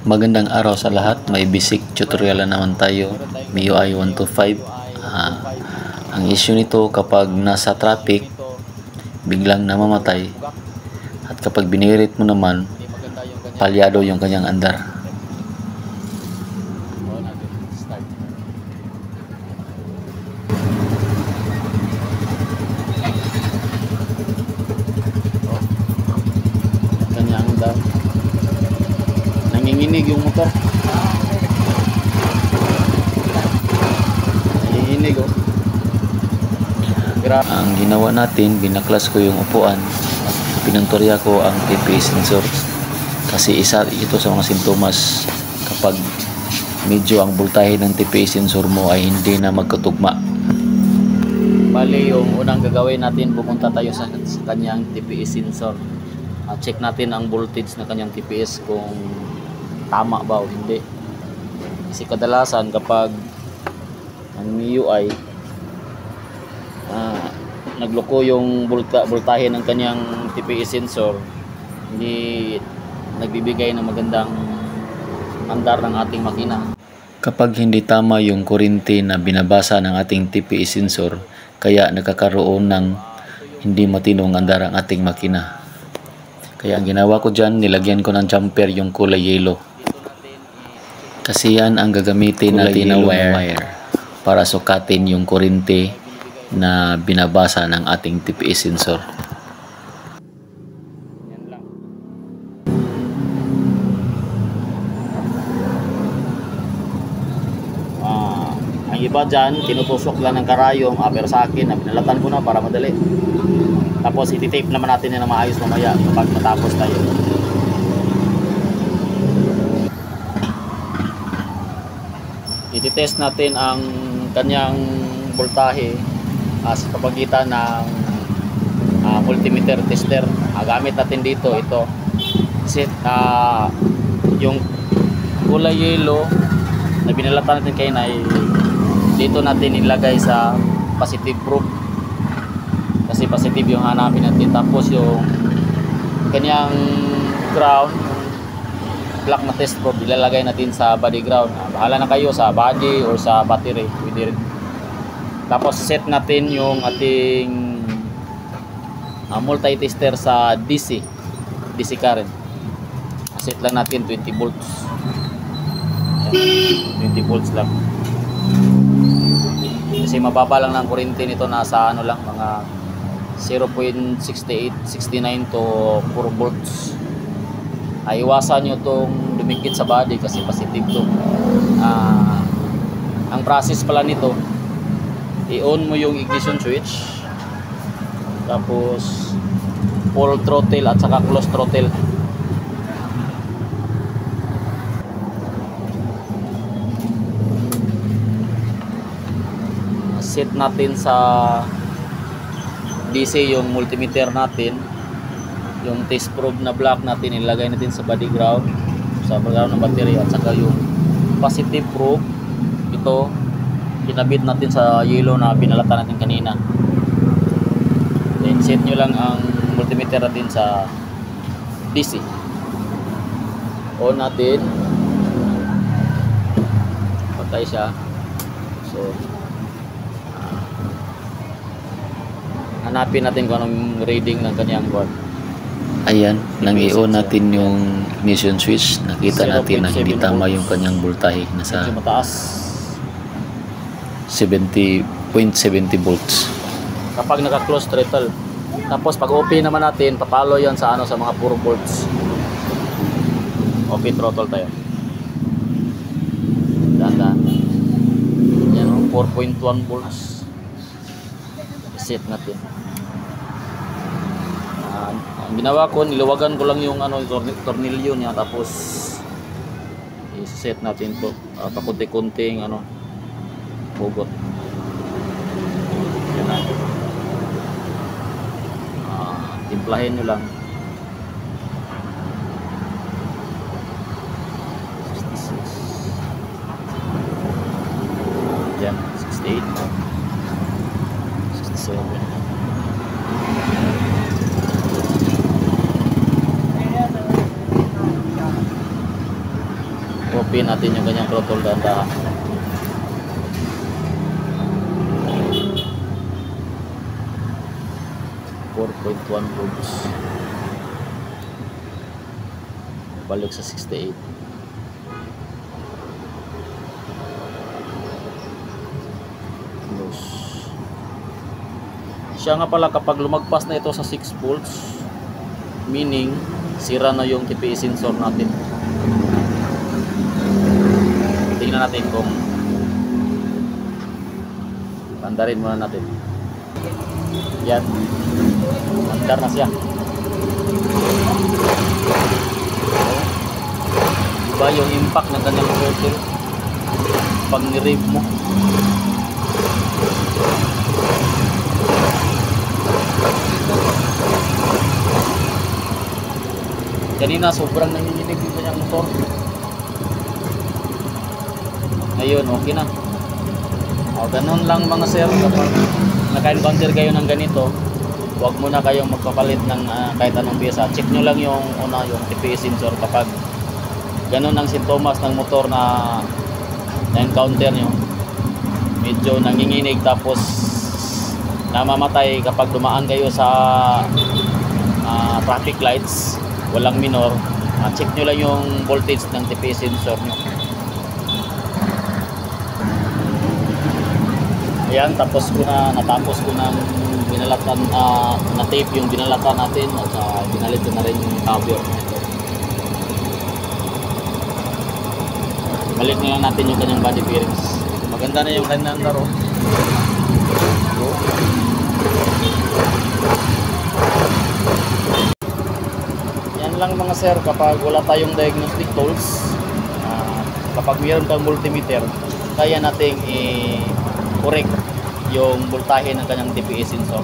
Magandang araw sa lahat. May basic tutorial na naman tayo. MIUI 125. Ang issue nito kapag nasa traffic, biglang namamatay. At kapag binirit mo naman, palyado yung kanyang andar. Kanyang andar. Nanginginig yung motor. Nanginginig oh. Ang ginawa natin, binaklas ko yung upuan. Pinunturya ko ang TPS sensor. Kasi isa ito sa mga sintomas kapag medyo ang voltahe ng TPS sensor mo ay hindi na magkatugma. Bali, yung unang gagawin natin, pumunta tayo sa kanyang TPS sensor. Check natin ang voltage ng kanyang TPS kung tama ba o hindi. Kasi kadalasan kapag ang MIUI nagloko yung voltahe ng kanyang TPS sensor, hindi nagbibigay ng magandang andar ng ating makina. Kapag hindi tama yung kuryente na binabasa ng ating TPS sensor, kaya nagkakaroon ng hindi matinong andar ang ating makina. Kaya ang ginawa ko dyan, nilagyan ko ng jumper yung kulay yellow. Kasi yan ang gagamitin natin na wire para sukatin yung kuryente na binabasa ng ating TPS sensor. Yan lang. Ang iba dyan, tinutusok lang ng karayong, pero sa akin, pinalatan ko na para madali. Tapos iti-tape naman natin yan na maayos mamaya kapag matapos tayo. Iti-test natin ang kanyang voltahe sa pamagitan ng multimeter tester. Gamit natin dito ito. Yung kulay yellow na binalatan natin kayo na dito natin ilagay sa positive probe. Kasi positive yung hanapin natin. Tapos yung kanyang ground, black na test probe, ilalagay natin sa body ground. Bahala na kayo sa body or sa battery. Tapos set natin yung ating multi-tester sa DC current. Set lang natin 20 volts. Ayan, 20 volts lang. Kasi mababa lang ng kuryente nito, nasa ano lang, mga 0.68-69 to 4 volts. Iwasan nyo itong dumikit sa body kasi positive to. Ang process pala nito, i-on mo yung ignition switch, tapos full throttle at saka close throttle. Set natin sa DC yung multimeter natin, yung test probe na black natin ilagay natin sa body ground, sa ground ng battery, at saka yung positive probe ito kinabit natin sa yellow na binalatan natin kanina. Then set nyo lang ang multimeter natin sa DC. On natin, patay siya. So hanapin natin kung anong reading ng kanyang board. Ayan, nang i-on natin yung ignition switch, nakita natin na hindi tama yung kanyang voltahe, nasa 70.70 volts. Kapag naka-close throttle. Tapos pag OP naman natin, papalo yan sa sa mga 4 volts. OP throttle tayo. Dahan-dahan. Yan 4.1 volts. Set natin. Ang ginawa ko, niluwagan ko lang yung tornilyo niya, tapos i-set natin to pakunti-kunting hugot. Yan na. Timplahin nyo lang. 66. Yan, 68. 67. Open natin yung kanyang throttle dahan-dahan. volts. Balik sa 68. Close. Siya nga pala, kapag lumagpas na ito sa 6 volts, meaning sira na yung TPS sensor natin. Tingnan natin kung pandarin muna natin. Yan, mandar na siya. Diba yung impact ng kanyang throttle pag ni-rev mo? Kanina sobrang nanginginig yung kanyang motor. Ngayon okay na. O, ganun lang mga sir, kapag naka-encounter kayo ng ganito, huwag muna kayong magpapalit ng kahit anong pyesa. Check nyo lang yung yung TPS sensor. Kapag ganun ang sintomas ng motor na na-encounter nyo, medyo nanginginig tapos namamatay kapag dumaan kayo sa traffic lights, walang minor, check nyo lang yung voltage ng TPS sensor nyo. Ayan, natapos ko na binalatan, na-tape yung binalatan natin at binalit ko na rin yung cover. Balik na lang natin yung kanyang body bearings. Maganda na yung kanyang laro. Yan lang mga sir, kapag wala tayong diagnostic tools, kapag mayroon kang multimeter, kaya nating i-correct yung voltahe ng kanyang TPS sensor.